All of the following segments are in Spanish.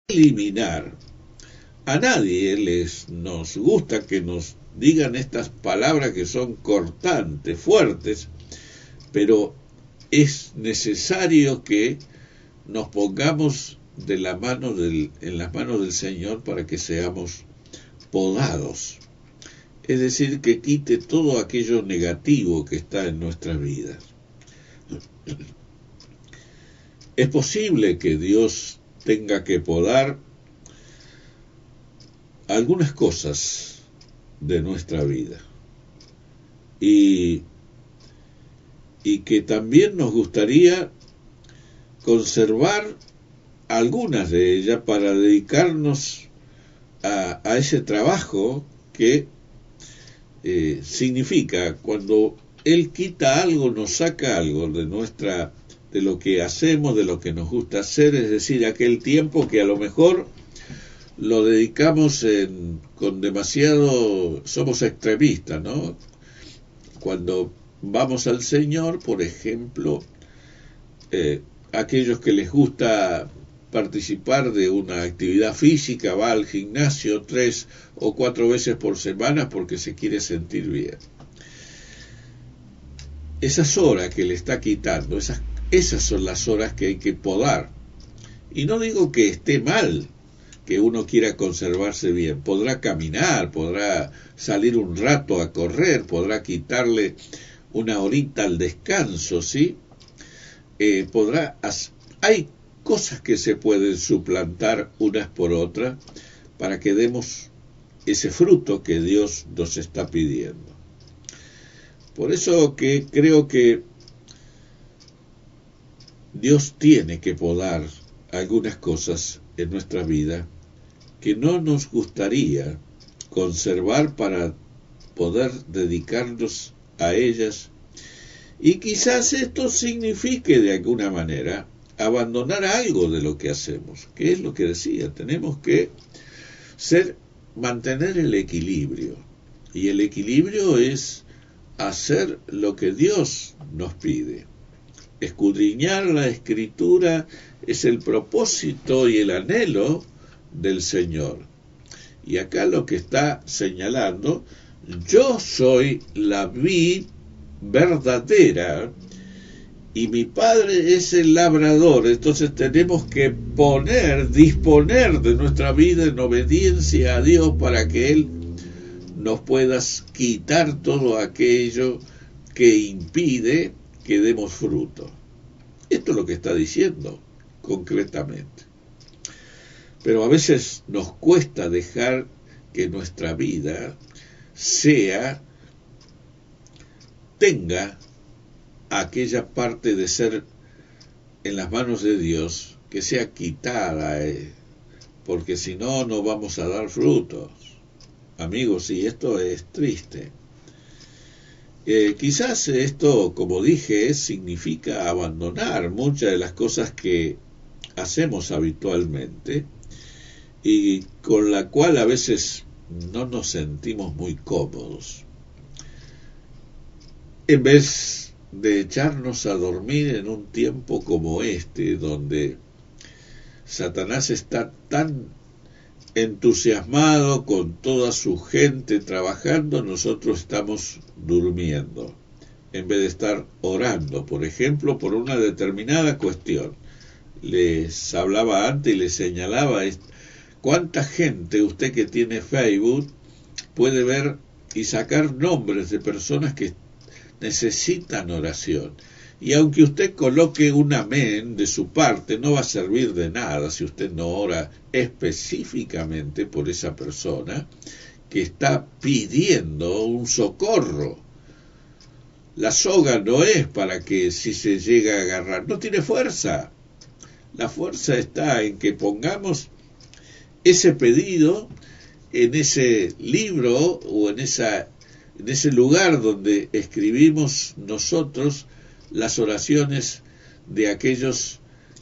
eliminar. A nadie nos gusta que nos digan estas palabras que son cortantes, fuertes, pero es necesario que nos pongamos en las manos del Señor para que seamos podados. Es decir, que quite todo aquello negativo que está en nuestras vidas. Es posible que Dios tenga que podar algunas cosas de nuestra vida y que también nos gustaría conservar algunas de ellas para dedicarnos a ese trabajo que significa cuando Él quita algo, nos saca algo de lo que hacemos, de lo que nos gusta hacer, es decir, aquel tiempo que a lo mejor lo dedicamos con demasiado, somos extremistas, ¿no? Cuando vamos al Señor, por ejemplo, aquellos que les gusta participar de una actividad física, va al gimnasio 3 o 4 veces por semana porque se quiere sentir bien. Esas horas que le está quitando, esas son las horas que hay que podar. Y no digo que esté mal que uno quiera conservarse bien, podrá caminar, podrá salir un rato a correr, podrá quitarle una horita al descanso, ¿sí? Hay cosas que se pueden suplantar unas por otras para que demos ese fruto que Dios nos está pidiendo. Por eso que creo que Dios tiene que podar algunas cosas en nuestra vida que no nos gustaría conservar para poder dedicarnos a ellas, y quizás esto signifique de alguna manera abandonar algo de lo que hacemos, que es lo que decía, tenemos que mantener el equilibrio, y el equilibrio es hacer lo que Dios nos pide. Escudriñar la Escritura es el propósito y el anhelo del Señor. Y acá lo que está señalando, yo soy la vid verdadera y mi Padre es el labrador. Entonces tenemos que disponer de nuestra vida en obediencia a Dios para que Él nos pueda quitar todo aquello que impide que demos fruto. Esto es lo que está diciendo concretamente. Pero a veces nos cuesta dejar que nuestra vida tenga aquella parte de ser en las manos de Dios, que sea quitada, porque si no, no vamos a dar frutos. Amigos, y esto es triste. Quizás esto, como dije, significa abandonar muchas de las cosas que hacemos habitualmente y con la cual a veces no nos sentimos muy cómodos. En vez de echarnos a dormir en un tiempo como este, donde Satanás está tan entusiasmado con toda su gente trabajando, nosotros estamos durmiendo, en vez de estar orando, por ejemplo, por una determinada cuestión. Les hablaba antes y les señalaba cuánta gente usted que tiene Facebook puede ver y sacar nombres de personas que necesitan oración. Y aunque usted coloque un amén de su parte, no va a servir de nada si usted no ora específicamente por esa persona que está pidiendo un socorro. La soga no es para que si se llega a agarrar, no tiene fuerza. La fuerza está en que pongamos ese pedido en ese libro o en ese lugar donde escribimos nosotros las oraciones de aquellos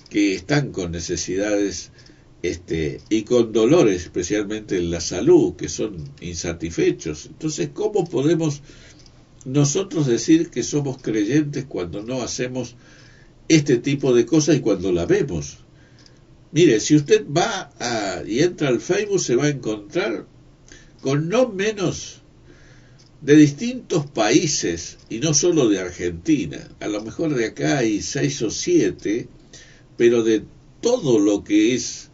que están con necesidades y con dolores, especialmente en la salud, que son insatisfechos. Entonces, ¿cómo podemos nosotros decir que somos creyentes cuando no hacemos este tipo de cosas y cuando la vemos? Mire, si usted va y entra al Facebook, se va a encontrar con no menos de distintos países, y no solo de Argentina. A lo mejor de acá hay 6 o 7, pero de todo lo que es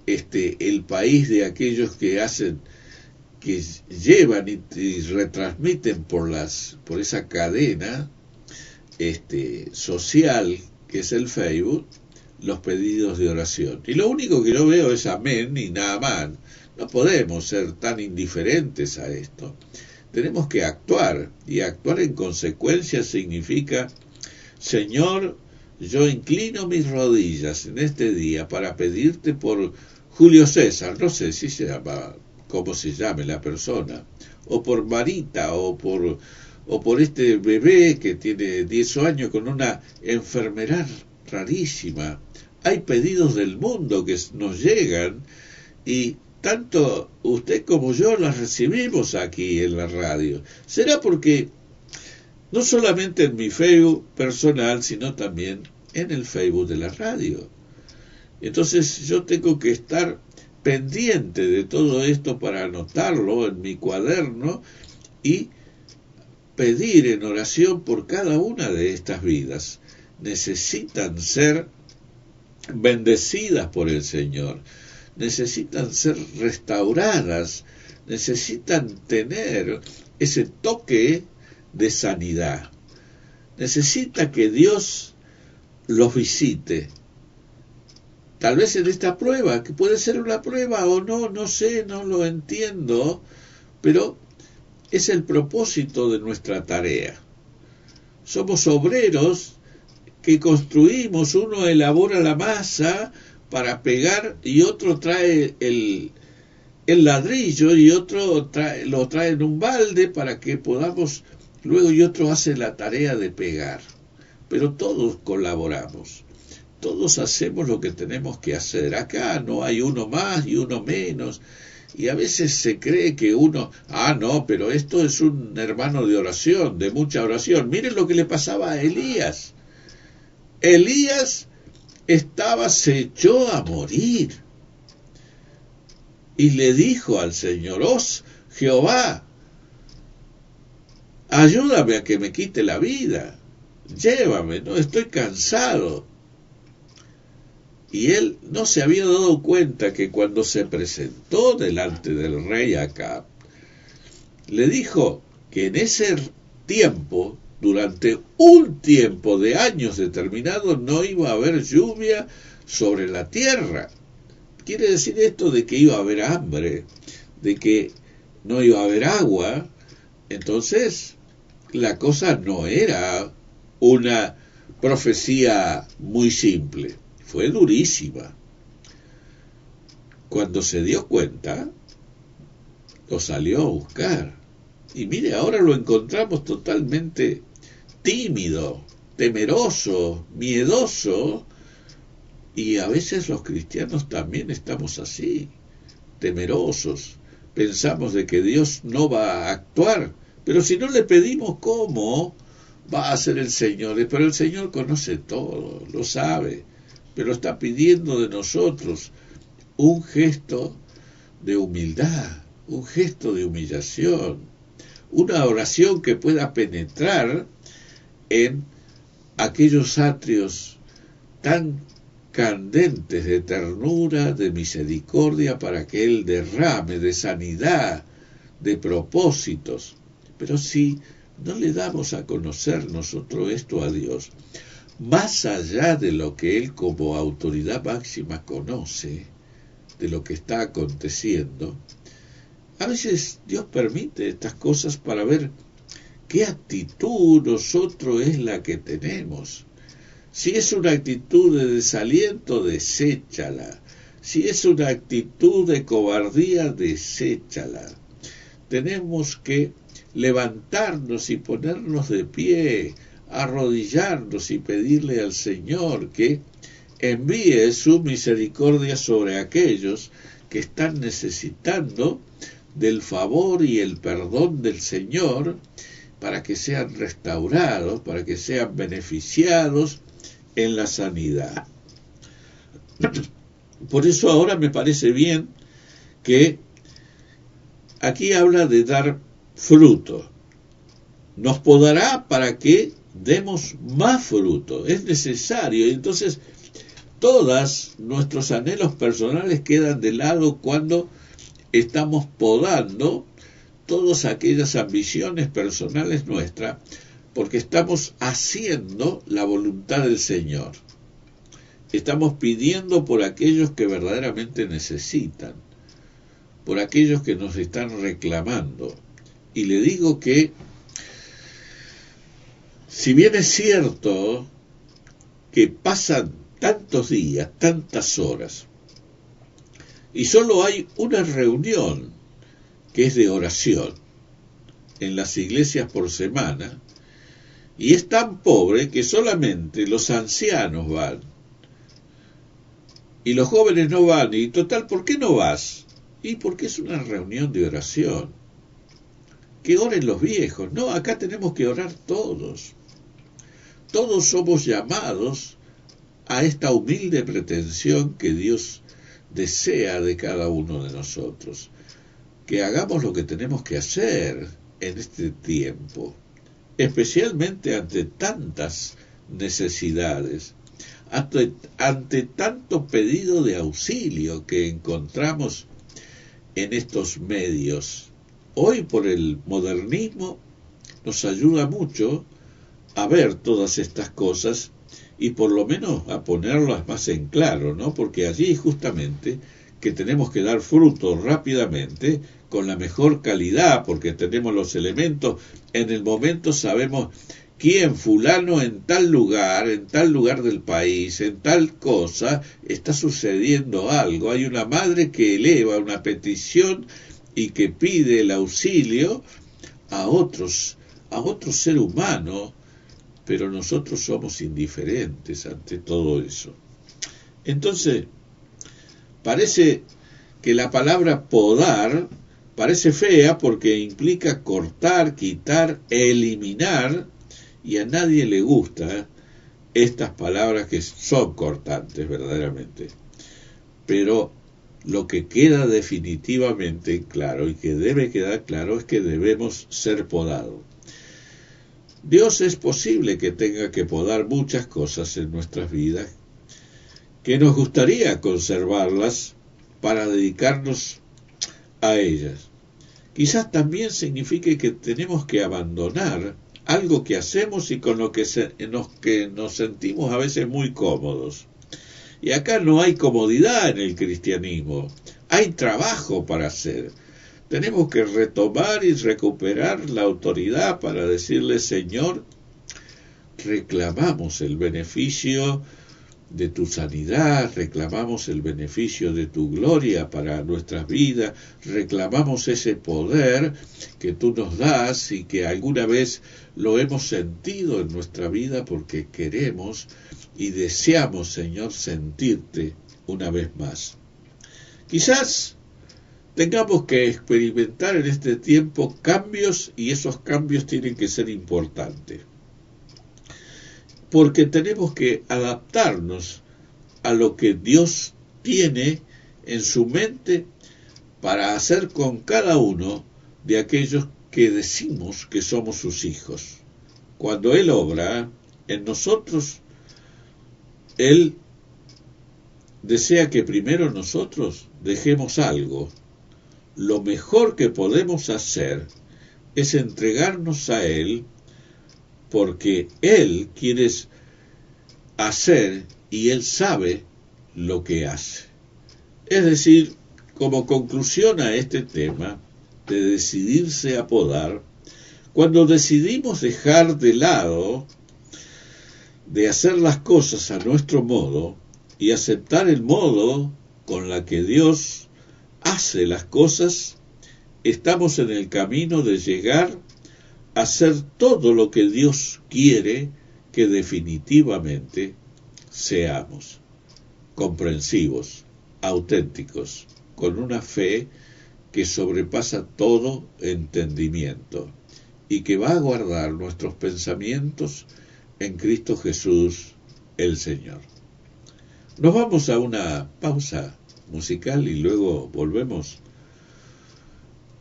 el país, de aquellos que hacen, que llevan y retransmiten por esa cadena social que es el Facebook, los pedidos de oración. Y lo único que yo veo es amén y nada más. No podemos ser tan indiferentes a esto. Tenemos que actuar, y actuar en consecuencia significa: Señor, yo inclino mis rodillas en este día para pedirte por Julio César, no sé si se llama, cómo se llame la persona, o por Marita, o por este bebé que tiene 10 años con una enfermedad rarísima. Hay pedidos del mundo que nos llegan, y tanto usted como yo las recibimos aquí en la radio. Será porque no solamente en mi Facebook personal, sino también en el Facebook de la radio. Entonces yo tengo que estar pendiente de todo esto para anotarlo en mi cuaderno y pedir en oración por cada una de estas vidas. Necesitan ser bendecidas por el Señor, necesitan ser restauradas, necesitan tener ese toque de sanidad. Necesita que Dios los visite. Tal vez en esta prueba, que puede ser una prueba o no, no sé, no lo entiendo, pero es el propósito de nuestra tarea. Somos obreros que construimos, uno elabora la masa para pegar y otro trae el ladrillo y otro lo trae en un balde para que podamos, luego y otro hace la tarea de pegar. Pero todos colaboramos, todos hacemos lo que tenemos que hacer. Acá no hay uno más y uno menos, y a veces se cree que uno, no, pero esto es un hermano de oración, de mucha oración. Miren lo que le pasaba a Elías. Elías se echó a morir y le dijo al Señor: Jehová, ayúdame a que me quite la vida, llévame, no estoy cansado. Y él no se había dado cuenta que cuando se presentó delante del rey Acab, le dijo que en ese tiempo, durante un tiempo de años determinado, no iba a haber lluvia sobre la tierra. Quiere decir esto de que iba a haber hambre, de que no iba a haber agua. Entonces, la cosa no era una profecía muy simple, fue durísima. Cuando se dio cuenta, lo salió a buscar. Y mire, ahora lo encontramos totalmente tímido, temeroso, miedoso. Y a veces los cristianos también estamos así, temerosos. Pensamos de que Dios no va a actuar, pero si no le pedimos, ¿cómo va a hacer el Señor? Pero el Señor conoce todo, lo sabe, pero está pidiendo de nosotros un gesto de humildad, un gesto de humillación, una oración que pueda penetrar en aquellos atrios tan candentes de ternura, de misericordia, para que Él derrame de sanidad, de propósitos. Pero si no le damos a conocer nosotros esto a Dios, más allá de lo que Él como autoridad máxima conoce, de lo que está aconteciendo, a veces Dios permite estas cosas para ver qué actitud nosotros es la que tenemos. Si es una actitud de desaliento, deséchala. Si es una actitud de cobardía, deséchala. Tenemos que levantarnos y ponernos de pie, arrodillarnos y pedirle al Señor que envíe su misericordia sobre aquellos que están necesitando del favor y el perdón del Señor, para que sean restaurados, para que sean beneficiados en la sanidad. Por eso ahora me parece bien que aquí habla de dar fruto. Nos podará para que demos más fruto. Es necesario. Entonces, todos nuestros anhelos personales quedan de lado cuando estamos podando todas aquellas ambiciones personales nuestras, porque estamos haciendo la voluntad del Señor. Estamos pidiendo por aquellos que verdaderamente necesitan, por aquellos que nos están reclamando. Y le digo que, si bien es cierto que pasan tantos días, tantas horas, y solo hay una reunión que es de oración en las iglesias por semana, y es tan pobre que solamente los ancianos van, y los jóvenes no van, y total, ¿por qué no vas? Y porque es una reunión de oración. Que oren los viejos. No, acá tenemos que orar todos. Todos somos llamados a esta humilde pretensión que Dios desea de cada uno de nosotros. Que hagamos lo que tenemos que hacer en este tiempo, especialmente ante tantas necesidades, ante tanto pedido de auxilio que encontramos en estos medios. Hoy, por el modernismo, nos ayuda mucho a ver todas estas cosas y por lo menos a ponerlas más en claro, ¿no? Porque allí justamente que tenemos que dar fruto rápidamente, con la mejor calidad, porque tenemos los elementos, en el momento sabemos quién, fulano en tal lugar del país, en tal cosa, está sucediendo algo. Hay una madre que eleva una petición y que pide el auxilio a otro ser humano, pero nosotros somos indiferentes ante todo eso. Entonces, parece que la palabra podar parece fea porque implica cortar, quitar, eliminar, y a nadie le gusta estas palabras que son cortantes verdaderamente. Pero lo que queda definitivamente claro y que debe quedar claro es que debemos ser podados. Dios es posible que tenga que podar muchas cosas en nuestras vidas, que nos gustaría conservarlas para dedicarnos a ellas. Quizás también signifique que tenemos que abandonar algo que hacemos y con lo que nos sentimos a veces muy cómodos. Y acá no hay comodidad en el cristianismo, hay trabajo para hacer. Tenemos que retomar y recuperar la autoridad para decirle: Señor, reclamamos el beneficio de tu sanidad, reclamamos el beneficio de tu gloria para nuestras vidas, reclamamos ese poder que tú nos das y que alguna vez lo hemos sentido en nuestra vida porque queremos y deseamos, Señor, sentirte una vez más. Quizás tengamos que experimentar en este tiempo cambios, y esos cambios tienen que ser importantes, porque tenemos que adaptarnos a lo que Dios tiene en su mente para hacer con cada uno de aquellos que decimos que somos sus hijos. Cuando Él obra en nosotros, Él desea que primero nosotros dejemos algo. Lo mejor que podemos hacer es entregarnos a Él, porque Él quiere hacer y Él sabe lo que hace. Es decir, como conclusión a este tema de decidirse a podar, cuando decidimos dejar de lado de hacer las cosas a nuestro modo y aceptar el modo con la que Dios hace las cosas, estamos en el camino de llegar a hacer todo lo que Dios quiere que definitivamente seamos: comprensivos, auténticos, con una fe que sobrepasa todo entendimiento y que va a guardar nuestros pensamientos en Cristo Jesús el Señor. Nos vamos a una pausa musical y luego volvemos.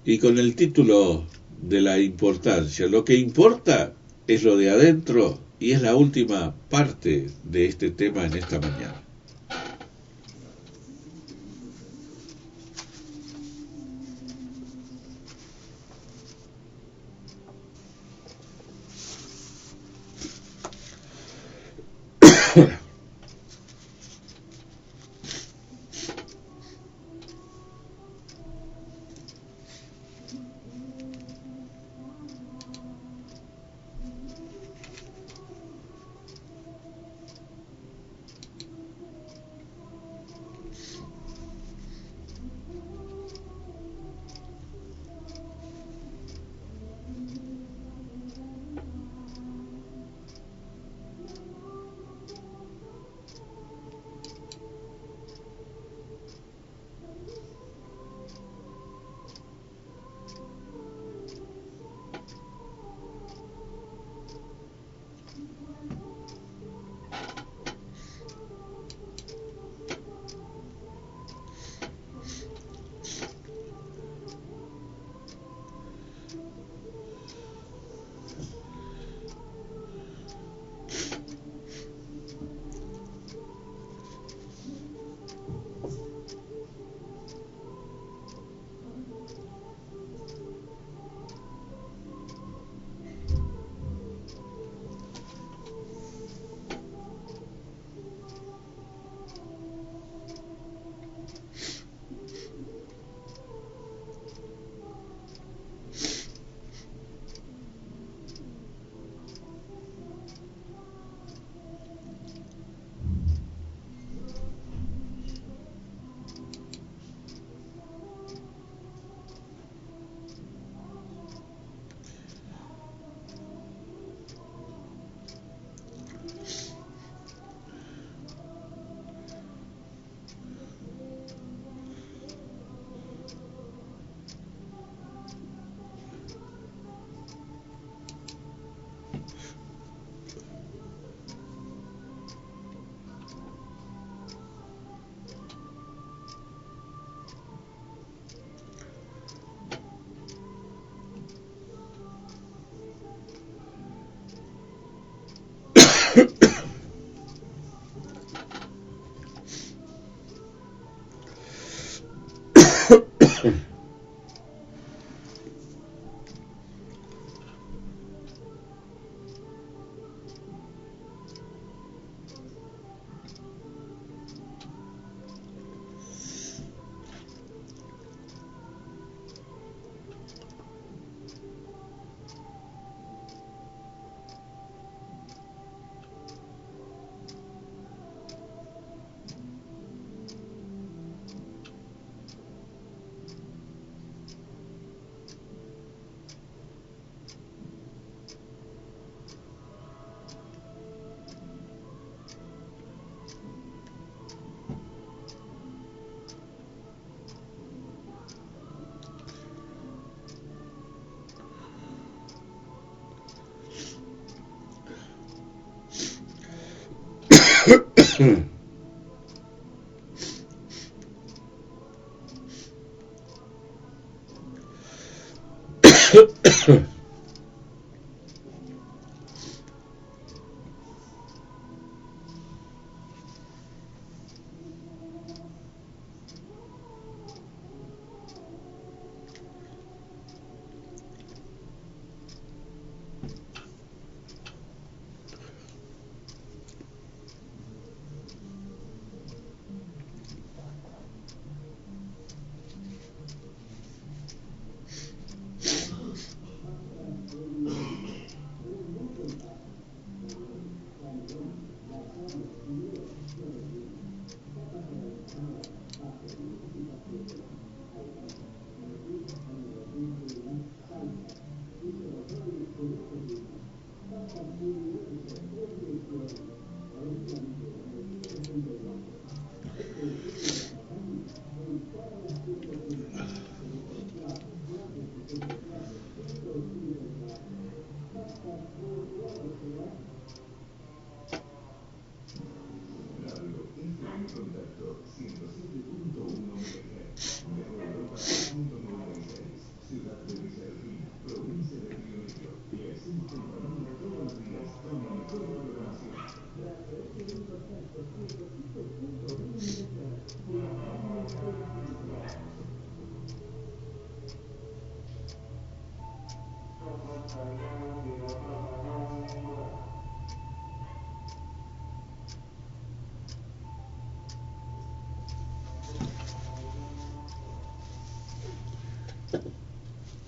Y con el título de la importancia, lo que importa es lo de adentro y es la última parte de este tema en esta mañana.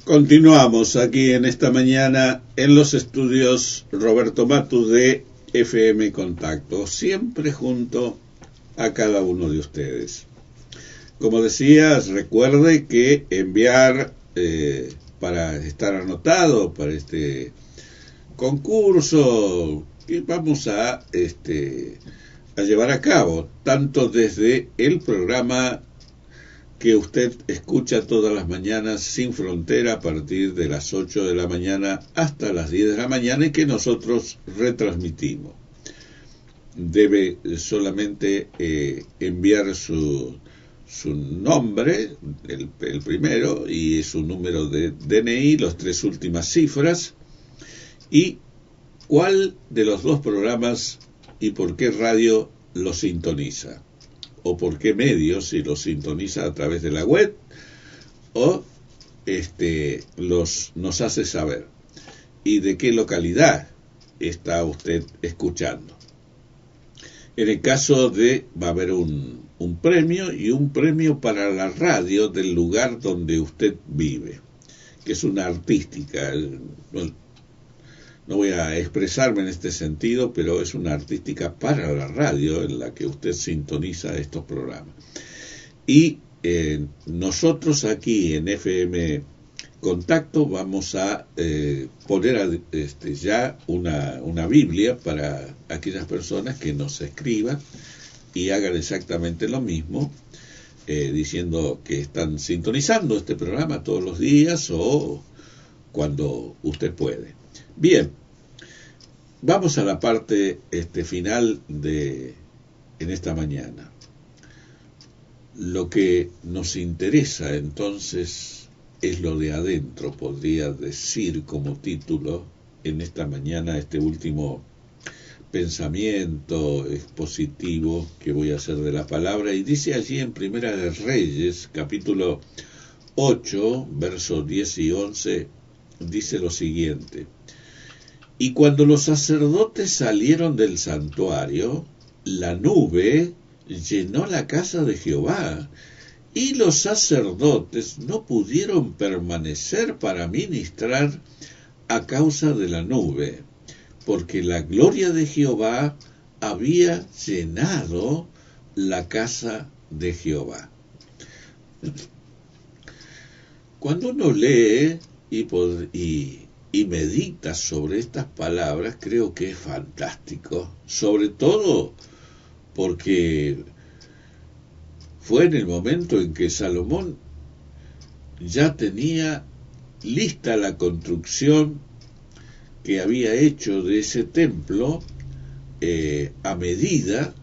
Continuamos aquí en esta mañana en los estudios Roberto Matus de FM Contacto, siempre junto a cada uno de ustedes. Como decías, recuerde que enviar para estar anotado para este concurso que vamos a llevar a cabo, tanto desde el programa que usted escucha todas las mañanas Sin Frontera a partir de las 8 de la mañana hasta las 10 de la mañana y que nosotros retransmitimos. Debe solamente enviar su nombre, el primero, y su número de DNI, las 3 últimas cifras, y cuál de los dos programas y por qué radio lo sintoniza, o por qué medio, si lo sintoniza a través de la web, o nos hace saber, y de qué localidad está usted escuchando. En el caso va a haber un premio, y un premio para la radio del lugar donde usted vive, que es una artística. No voy a expresarme en este sentido, pero es una artística para la radio en la que usted sintoniza estos programas. Y nosotros aquí en FM Contacto vamos a poner ya una Biblia para aquellas personas que nos escriban y hagan exactamente lo mismo, diciendo que están sintonizando este programa todos los días o cuando usted puede. Bien, vamos a la parte final en esta mañana. Lo que nos interesa entonces es lo de adentro, podría decir como título en esta mañana, este último pensamiento expositivo que voy a hacer de la palabra, y dice allí en Primera de Reyes, capítulo 8, versos 10 y 11, dice lo siguiente: y cuando los sacerdotes salieron del santuario, la nube llenó la casa de Jehová, y los sacerdotes no pudieron permanecer para ministrar a causa de la nube, porque la gloria de Jehová había llenado la casa de Jehová. Cuando uno lee y medita sobre estas palabras, creo que es fantástico, sobre todo porque fue en el momento en que Salomón ya tenía lista la construcción que había hecho de ese templo a medida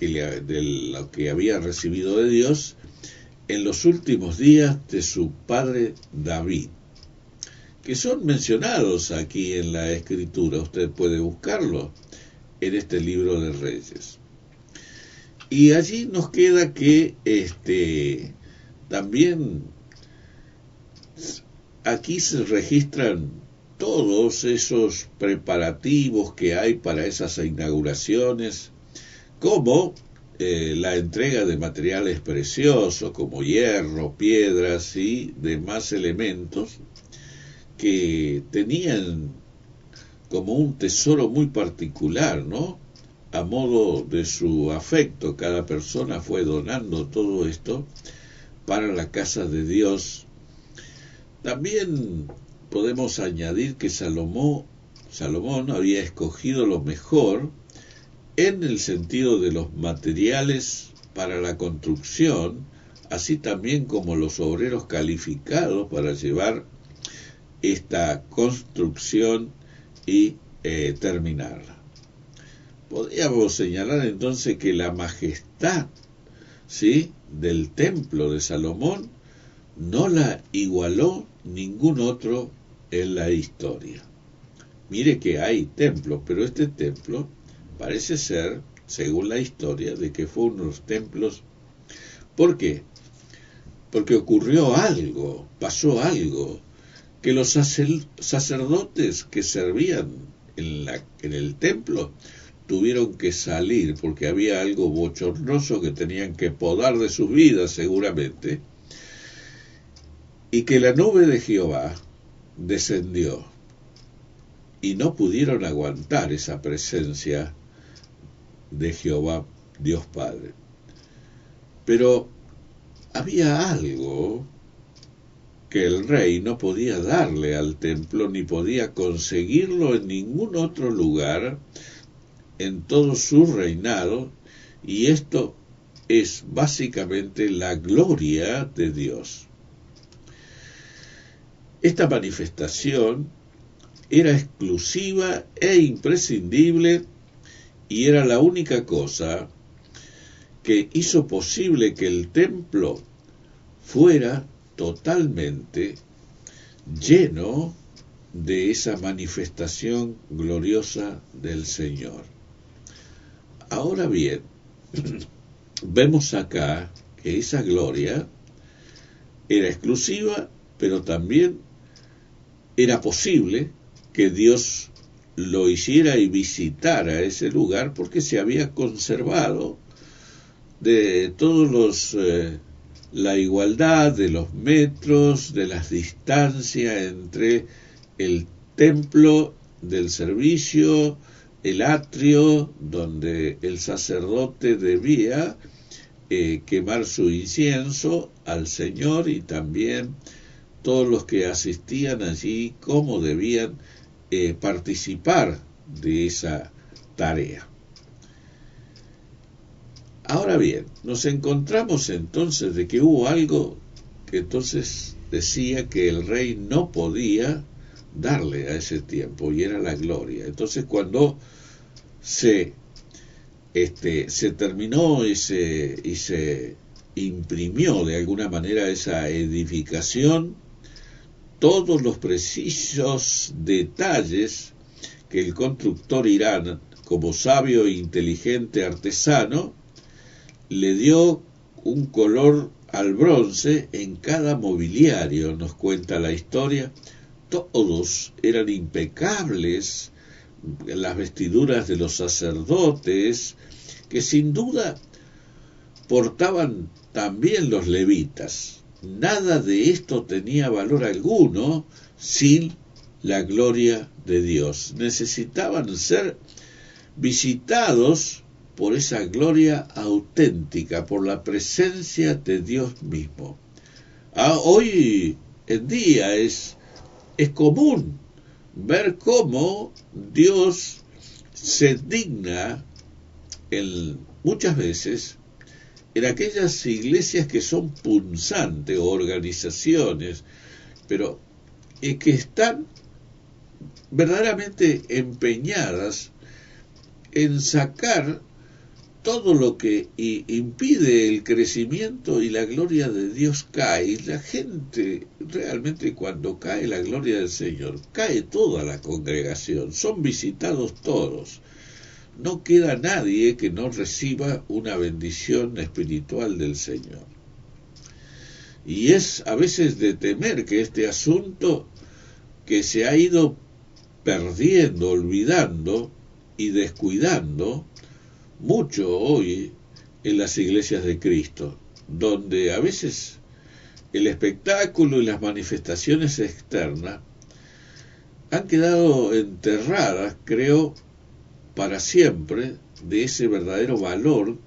de lo que había recibido de Dios en los últimos días de su padre David, que son mencionados aquí en la Escritura. Usted puede buscarlo en este libro de Reyes. Y allí nos queda que también aquí se registran todos esos preparativos que hay para esas inauguraciones, como la entrega de materiales preciosos como hierro, piedras y demás elementos que tenían como un tesoro muy particular, ¿no? A modo de su afecto, cada persona fue donando todo esto para la casa de Dios. También podemos añadir que Salomón había escogido lo mejor en el sentido de los materiales para la construcción, así también como los obreros calificados para llevar esta construcción y terminarla. Podríamos señalar entonces que la majestad, ¿sí?, del templo de Salomón no la igualó ningún otro en la historia. Mire que hay templos, pero este templo parece ser, según la historia, de que fue uno de los templos. ¿Por qué? Porque ocurrió algo, pasó algo, que los sacerdotes que servían en el templo tuvieron que salir porque había algo bochornoso que tenían que podar de sus vidas seguramente, y que la nube de Jehová descendió y no pudieron aguantar esa presencia de Jehová Dios Padre. Pero había algo que el rey no podía darle al templo ni podía conseguirlo en ningún otro lugar en todo su reinado, y esto es básicamente la gloria de Dios. Esta manifestación era exclusiva e imprescindible y era la única cosa que hizo posible que el templo fuera totalmente lleno de esa manifestación gloriosa del Señor. Ahora bien, vemos acá que esa gloria era exclusiva, pero también era posible que Dios lo hiciera y visitara ese lugar porque se había conservado de todos la igualdad de los metros, de las distancias entre el templo del servicio, el atrio donde el sacerdote debía quemar su incienso al Señor, y también todos los que asistían allí, cómo debían participar de esa tarea. Ahora bien, nos encontramos entonces de que hubo algo que entonces decía que el rey no podía darle a ese tiempo, y era la gloria. Entonces cuando se terminó y se imprimió de alguna manera esa edificación, todos los precisos detalles que el constructor Irán, como sabio e inteligente artesano, le dio un color al bronce en cada mobiliario, nos cuenta la historia. Todos eran impecables, las vestiduras de los sacerdotes, que sin duda portaban también los levitas. Nada de esto tenía valor alguno sin la gloria de Dios. Necesitaban ser visitados por esa gloria auténtica, por la presencia de Dios mismo. Hoy en día es común ver cómo Dios se digna muchas veces en aquellas iglesias que son punzantes o organizaciones, pero que están verdaderamente empeñadas en sacar todo lo que impide el crecimiento, y la gloria de Dios cae. Y la gente realmente, cuando cae la gloria del Señor, cae toda la congregación, son visitados todos. No queda nadie que no reciba una bendición espiritual del Señor. Y es a veces de temer que este asunto, que se ha ido perdiendo, olvidando y descuidando mucho hoy en las iglesias de Cristo, donde a veces el espectáculo y las manifestaciones externas han quedado enterradas, creo, para siempre, de ese verdadero valor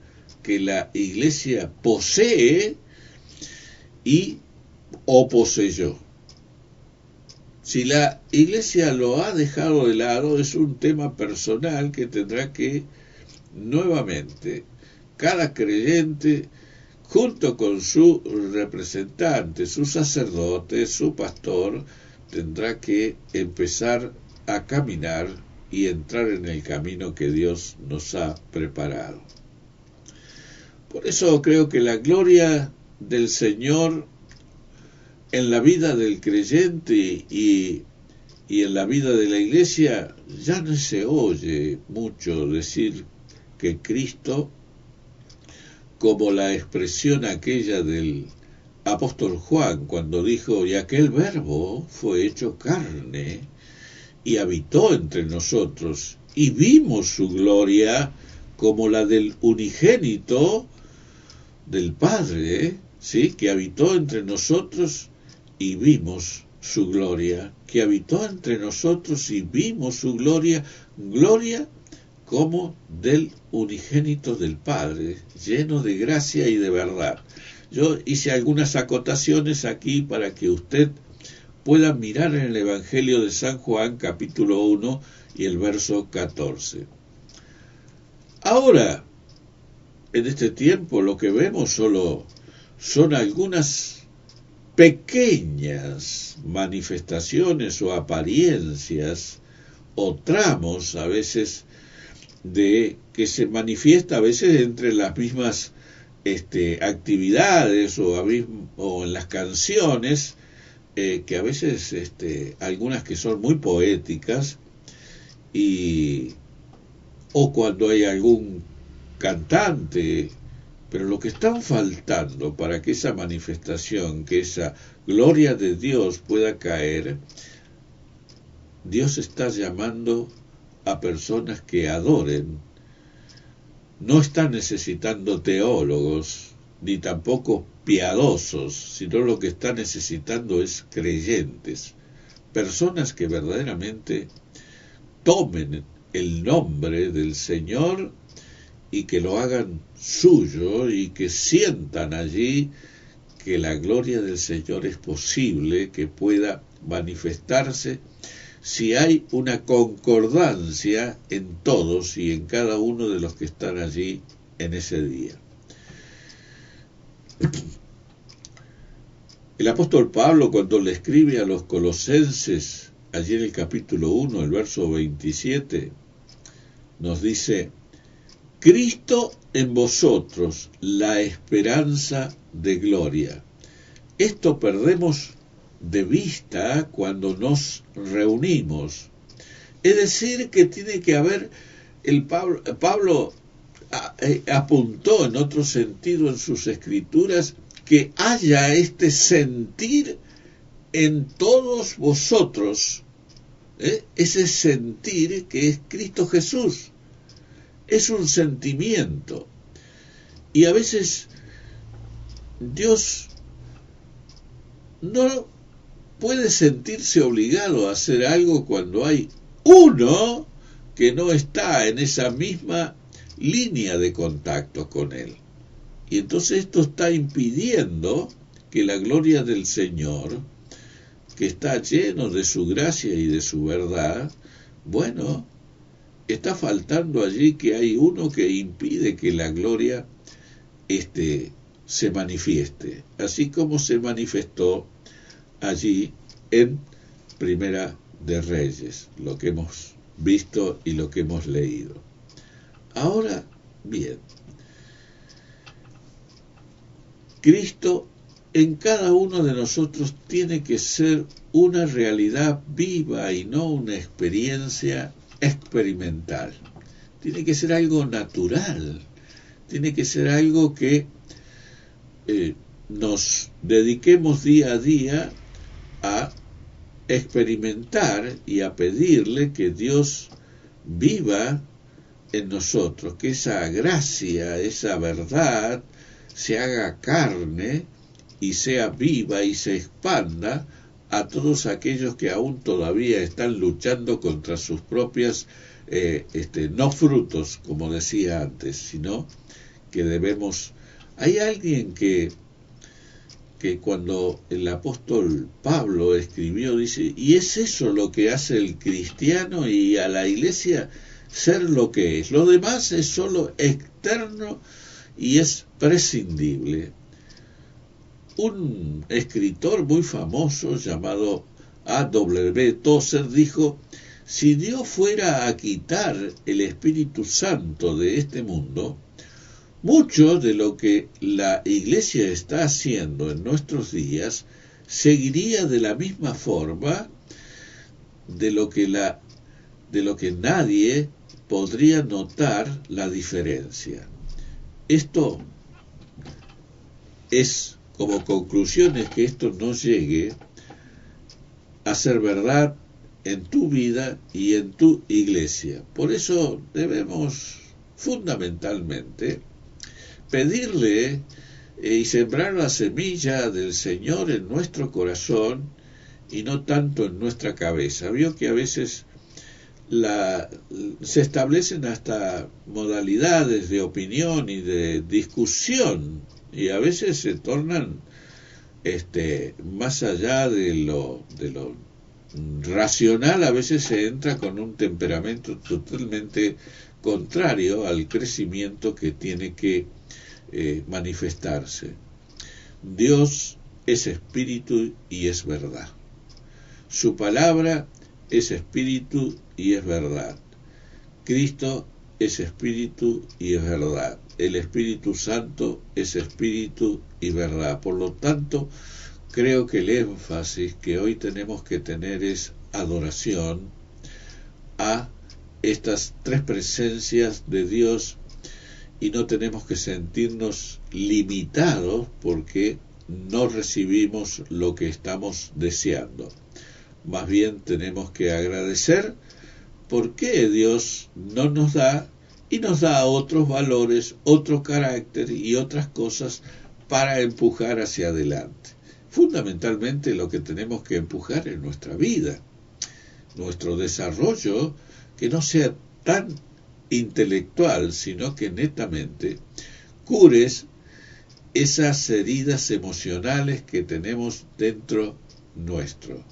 que la iglesia posee o poseyó. Si la iglesia lo ha dejado de lado, es un tema personal que tendrá que nuevamente cada creyente, junto con su representante, su sacerdote, su pastor, tendrá que empezar a caminar y entrar en el camino que Dios nos ha preparado. Por eso creo que la gloria del Señor en la vida del creyente y en la vida de la iglesia, ya no se oye mucho decir que Cristo, como la expresión aquella del apóstol Juan cuando dijo, y aquel verbo fue hecho carne y habitó entre nosotros, y vimos su gloria como la del unigénito del Padre, ¿sí? Que habitó entre nosotros y vimos su gloria, que habitó entre nosotros y vimos su gloria, gloria como del unigénito del Padre, lleno de gracia y de verdad. Yo hice algunas acotaciones aquí para que usted pueda mirar en el Evangelio de San Juan, capítulo 1 y el verso 14. Ahora, en este tiempo, lo que vemos solo son algunas pequeñas manifestaciones o apariencias o tramos a veces de que se manifiesta a veces entre las mismas actividades o en las canciones, que a veces algunas que son muy poéticas o cuando hay algún cantante, pero lo que están faltando para que esa manifestación, que esa gloria de Dios pueda caer, Dios está llamando a personas que adoren. No está necesitando teólogos, ni tampoco piadosos, sino lo que está necesitando es creyentes, personas que verdaderamente tomen el nombre del Señor y que lo hagan suyo y que sientan allí que la gloria del Señor es posible, que pueda manifestarse si hay una concordancia en todos y en cada uno de los que están allí en ese día. El apóstol Pablo, cuando le escribe a los colosenses, allí en el capítulo 1, el verso 27, nos dice: Cristo en vosotros, la esperanza de gloria. Esto perdemos de vista cuando nos reunimos. Es decir, que tiene que haber, Pablo apuntó en otro sentido en sus escrituras, que haya este sentir en todos vosotros, ese sentir que es Cristo Jesús. Es un sentimiento. Y a veces Dios no puede sentirse obligado a hacer algo cuando hay uno que no está en esa misma línea de contacto con Él. Y entonces esto está impidiendo que la gloria del Señor, que está lleno de su gracia y de su verdad, bueno, está faltando allí que hay uno que impide que la gloria se manifieste, así como se manifestó allí en Primera de Reyes, lo que hemos visto y lo que hemos leído. Ahora, bien, Cristo en cada uno de nosotros tiene que ser una realidad viva y no una experiencia experimental. Tiene que ser algo natural, tiene que ser algo que nos dediquemos día a día a experimentar y a pedirle que Dios viva en nosotros, que esa gracia, esa verdad se haga carne y sea viva y se expanda a todos aquellos que aún todavía están luchando contra sus propias no frutos, como decía antes, sino que debemos. Hay alguien que cuando el apóstol Pablo escribió, dice, y es eso lo que hace el cristiano y a la iglesia ser lo que es. Lo demás es solo externo y es prescindible. Un escritor muy famoso llamado A.W. Tozer dijo: si Dios fuera a quitar el Espíritu Santo de este mundo, mucho de lo que la Iglesia está haciendo en nuestros días seguiría de la misma forma, de lo que nadie podría notar la diferencia. Esto es como conclusión es que esto no llegue a ser verdad en tu vida y en tu iglesia. Por eso debemos fundamentalmente pedirle y sembrar la semilla del Señor en nuestro corazón y no tanto en nuestra cabeza. Vio que a veces se establecen hasta modalidades de opinión y de discusión y a veces se tornan más allá de lo racional, a veces se entra con un temperamento totalmente contrario al crecimiento que tiene que manifestarse. Dios es espíritu y es verdad. Su palabra es espíritu y es verdad. Cristo es espíritu y es verdad. El Espíritu Santo es espíritu y verdad. Por lo tanto, creo que el énfasis que hoy tenemos que tener es adoración a estas tres presencias de Dios y no tenemos que sentirnos limitados porque no recibimos lo que estamos deseando. Más bien tenemos que agradecer porque Dios no nos da y nos da otros valores, otro carácter y otras cosas para empujar hacia adelante. Fundamentalmente lo que tenemos que empujar en nuestra vida, nuestro desarrollo, que no sea tan intelectual, sino que netamente cures esas heridas emocionales que tenemos dentro nuestro.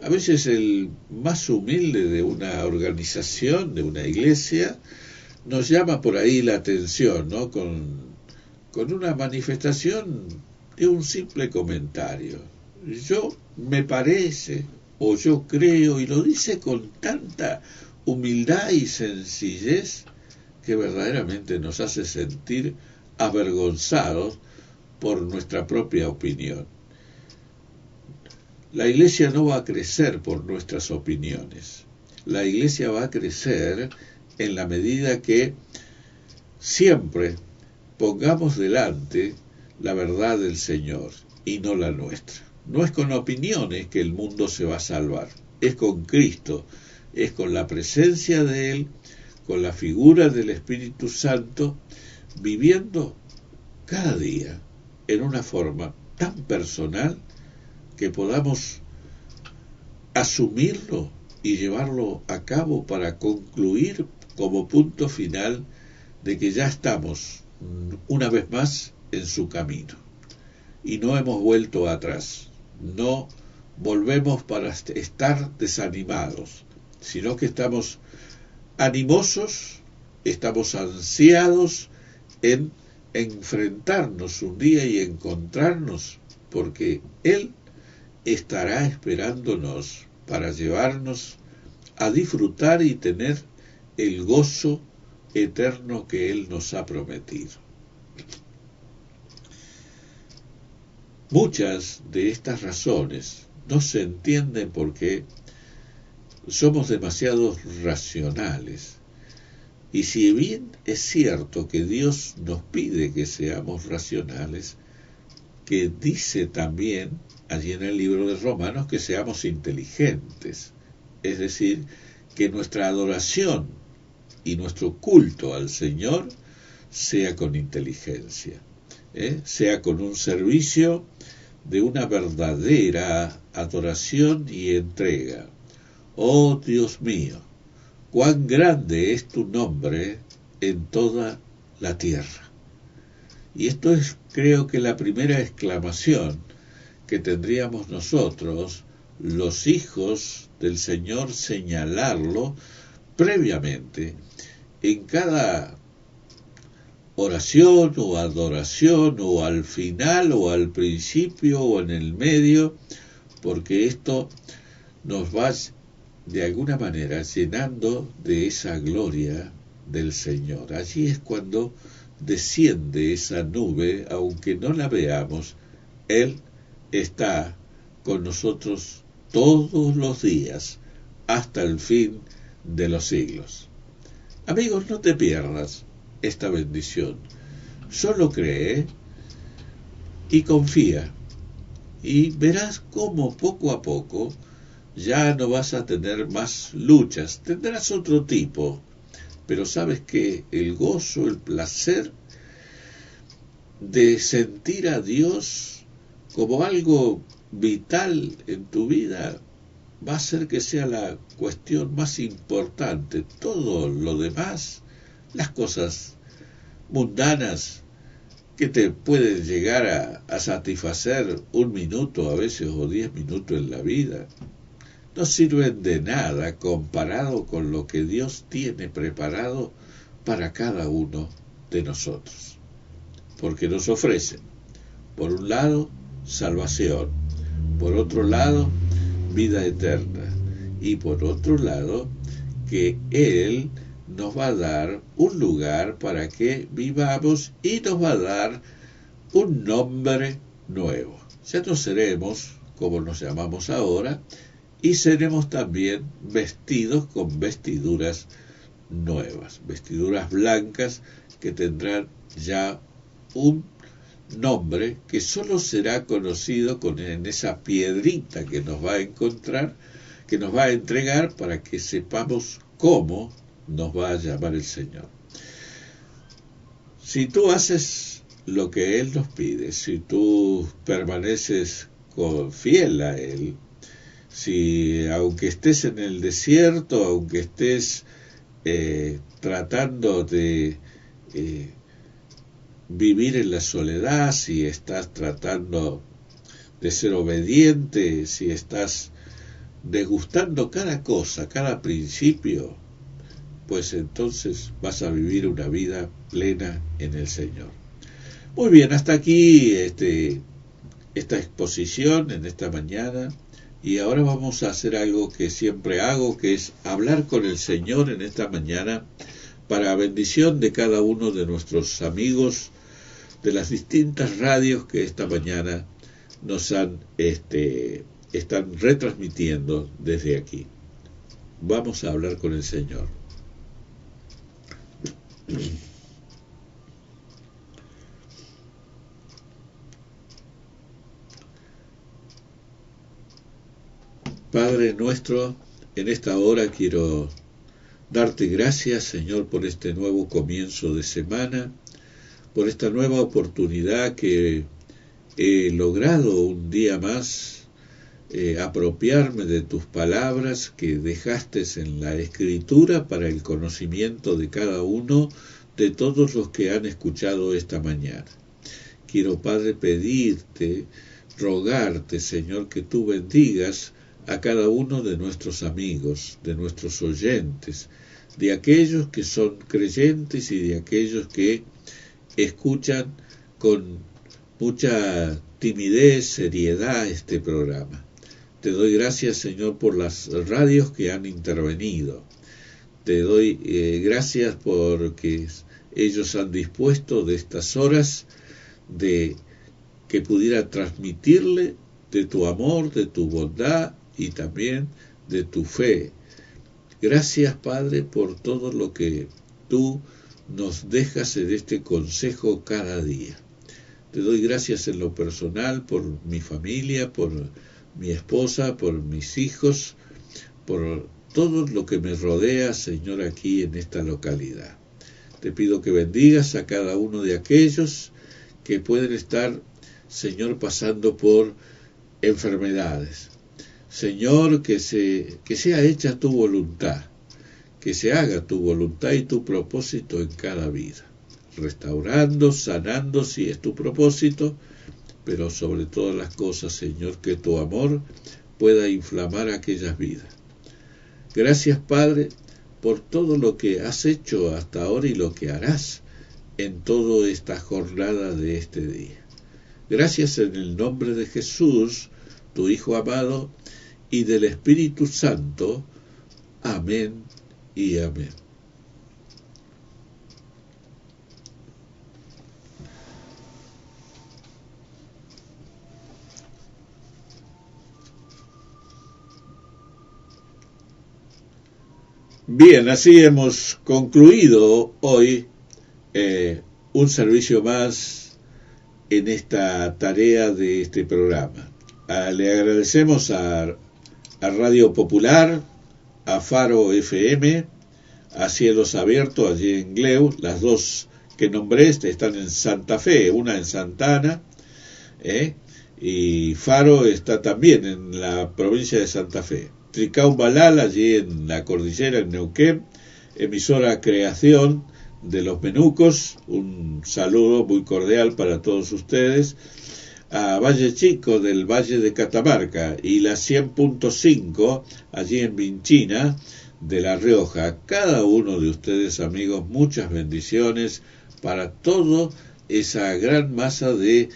A veces el más humilde de una organización, de una iglesia, nos llama por ahí la atención, ¿no? Con una manifestación de un simple comentario. Yo me parece, o yo creo, y lo dice con tanta humildad y sencillez que verdaderamente nos hace sentir avergonzados por nuestra propia opinión. La iglesia no va a crecer por nuestras opiniones. La iglesia va a crecer en la medida que siempre pongamos delante la verdad del Señor y no la nuestra. No es con opiniones que el mundo se va a salvar, es con Cristo, es con la presencia de Él, con la figura del Espíritu Santo, viviendo cada día en una forma tan personal que podamos asumirlo y llevarlo a cabo para concluir como punto final de que ya estamos una vez más en su camino y no hemos vuelto atrás, no volvemos para estar desanimados, sino que estamos animosos, estamos ansiados en enfrentarnos un día y encontrarnos, porque Él estará esperándonos para llevarnos a disfrutar y tener el gozo eterno que Él nos ha prometido. Muchas de estas razones no se entienden porque somos demasiado racionales. Y si bien es cierto que Dios nos pide que seamos racionales, que dice también allí en el libro de Romanos que seamos inteligentes, es decir, que nuestra adoración y nuestro culto al Señor sea con inteligencia, sea con un servicio de una verdadera adoración y entrega. Oh Dios mío, cuán grande es tu nombre en toda la tierra. Y esto es, creo que, la primera exclamación que tendríamos nosotros, los hijos del Señor, señalarlo previamente en cada oración o adoración o al final o al principio o en el medio, porque esto nos va de alguna manera llenando de esa gloria del Señor. Allí es cuando desciende esa nube, aunque no la veamos, Él está con nosotros todos los días hasta el fin de los siglos. Amigos, no te pierdas esta bendición. Solo cree, y confía. Y verás cómo poco a poco ya no vas a tener más luchas, tendrás otro tipo, pero sabes que el gozo, el placer de sentir a Dios como algo vital en tu vida va a ser que sea la cuestión más importante. Todo lo demás, las cosas mundanas que te pueden llegar a satisfacer un minuto a veces o 10 minutos en la vida, no sirven de nada comparado con lo que Dios tiene preparado para cada uno de nosotros. Porque nos ofrecen, por un lado, salvación, por otro lado, vida eterna, y por otro lado, que Él nos va a dar un lugar para que vivamos y nos va a dar un nombre nuevo. Ya no seremos como nos llamamos ahora, y seremos también vestidos con vestiduras nuevas, vestiduras blancas que tendrán ya un nombre que solo será conocido en esa piedrita que nos va a encontrar, que nos va a entregar para que sepamos cómo nos va a llamar el Señor. Si tú haces lo que Él nos pide, si tú permaneces fiel a Él, si aunque estés en el desierto, aunque estés tratando de vivir en la soledad, si estás tratando de ser obediente, si estás degustando cada cosa, cada principio, pues entonces vas a vivir una vida plena en el Señor. Muy bien, hasta aquí esta exposición en esta mañana. Y ahora vamos a hacer algo que siempre hago, que es hablar con el Señor en esta mañana para bendición de cada uno de nuestros amigos de las distintas radios que esta mañana nos están retransmitiendo desde aquí. Vamos a hablar con el Señor. Padre nuestro, en esta hora quiero darte gracias, Señor, por este nuevo comienzo de semana, por esta nueva oportunidad que he logrado un día más apropiarme de tus palabras que dejaste en la Escritura para el conocimiento de cada uno de todos los que han escuchado esta mañana. Quiero, Padre, pedirte, rogarte, Señor, que tú bendigas a cada uno de nuestros amigos, de nuestros oyentes, de aquellos que son creyentes y de aquellos que escuchan con mucha timidez, seriedad este programa. Te doy gracias, Señor, por las radios que han intervenido. Te doy gracias porque ellos han dispuesto de estas horas de que pudiera transmitirle de tu amor, de tu bondad y también de tu fe. Gracias, Padre, por todo lo que tú nos dejas en este consejo cada día. Te doy gracias en lo personal por mi familia, por mi esposa, por mis hijos, por todo lo que me rodea, Señor, aquí en esta localidad. Te pido que bendigas a cada uno de aquellos que pueden estar, Señor, pasando por enfermedades. Señor, que sea hecha tu voluntad, que se haga tu voluntad y tu propósito en cada vida, restaurando, sanando si es tu propósito, pero sobre todas las cosas, Señor, que tu amor pueda inflamar aquellas vidas. Gracias, Padre, por todo lo que has hecho hasta ahora y lo que harás en toda esta jornada de este día. Gracias en el nombre de Jesús, tu Hijo amado, y del Espíritu Santo. Amén y amén. Bien, así hemos concluido hoy un servicio más en esta tarea de este programa. Le agradecemos a Radio Popular, a Faro FM, a Cielos Abiertos allí en Gleu. Las dos que nombré están en Santa Fe, una en Santa Ana, y Faro está también en la provincia de Santa Fe. Tricaubalal, allí en la cordillera, en Neuquén, emisora Creación de los Menucos, un saludo muy cordial para todos ustedes. A Valle Chico del Valle de Catamarca y la 100.5 allí en Vinchina de La Rioja. Cada uno de ustedes, amigos, muchas bendiciones para toda esa gran masa de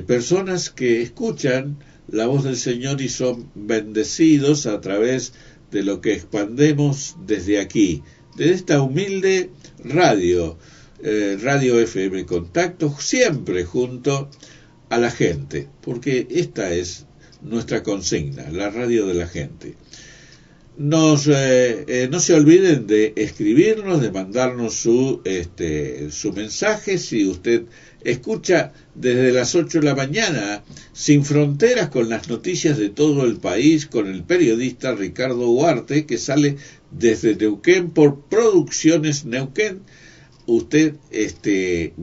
personas que escuchan la voz del Señor y son bendecidos a través de lo que expandemos desde aquí, desde esta humilde radio, Radio FM Contacto, siempre junto a la gente, porque esta es nuestra consigna, la radio de la gente. No se olviden de escribirnos, de mandarnos su mensaje. Si usted escucha desde las 8 de la mañana, Sin Fronteras, con las noticias de todo el país, con el periodista Ricardo Huarte, que sale desde Neuquén por Producciones Neuquén, usted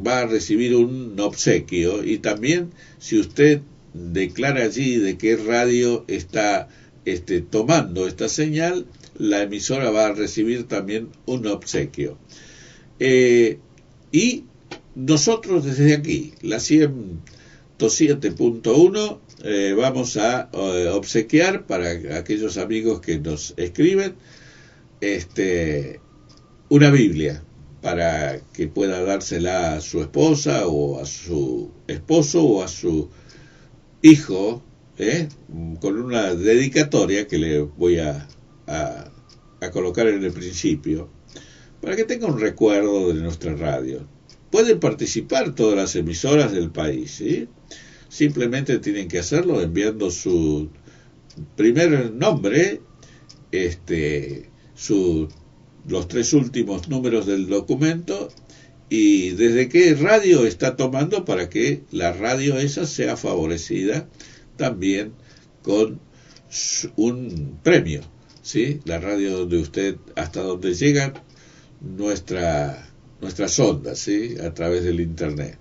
va a recibir un obsequio. Y también, si usted declara allí de qué radio está tomando esta señal, la emisora va a recibir también un obsequio. Y nosotros desde aquí, la 107.1, vamos a obsequiar para aquellos amigos que nos escriben una Biblia, para que pueda dársela a su esposa o a su esposo o a su hijo, con una dedicatoria que le voy a colocar en el principio, para que tenga un recuerdo de nuestra radio. Pueden participar todas las emisoras del país, ¿sí? Simplemente tienen que hacerlo enviando su primer nombre, los 3 últimos números del documento y desde qué radio está tomando, para que la radio esa sea favorecida también con un premio, ¿sí? La radio donde usted, hasta donde llegan nuestras ondas, ¿sí? A través del internet.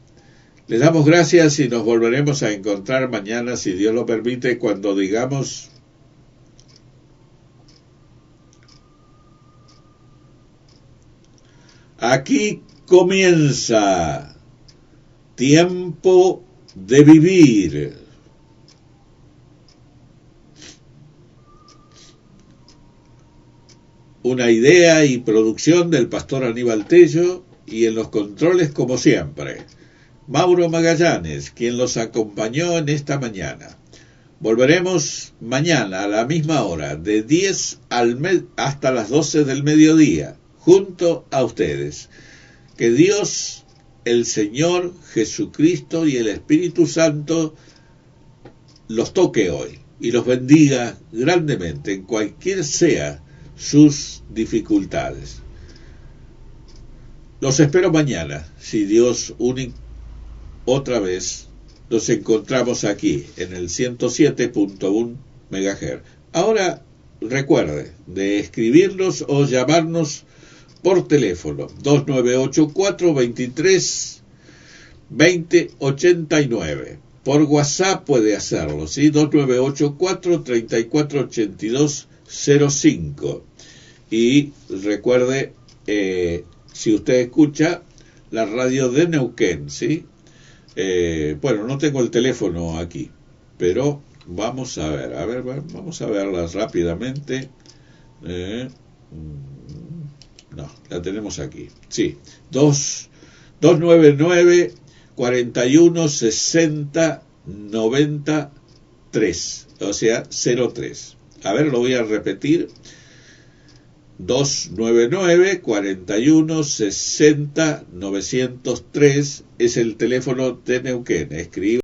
Les damos gracias y nos volveremos a encontrar mañana, si Dios lo permite, cuando digamos: aquí comienza Tiempo de Vivir. Una idea y producción del pastor Aníbal Tello, y en los controles, como siempre, Mauro Magallanes, quien los acompañó en esta mañana. Volveremos mañana a la misma hora, de 10 hasta las 12 del mediodía, junto a ustedes. Que Dios, el Señor Jesucristo y el Espíritu Santo los toque hoy y los bendiga grandemente en cualquier sea sus dificultades. Los espero mañana, si Dios otra vez nos encontramos aquí en el 107.1 MHz. Ahora recuerde de escribirnos o llamarnos por teléfono 2984-23-2089. Por WhatsApp puede hacerlo, ¿sí? 2984-348205. Y recuerde, si usted escucha la radio de Neuquén, ¿sí? Bueno, no tengo el teléfono aquí, pero vamos a ver, vamos a verlas rápidamente. No, la tenemos aquí. Sí, 299 41 60 93, o sea, 03. A ver, lo voy a repetir. 299 41 60 903 es el teléfono de Neuquén. Escribe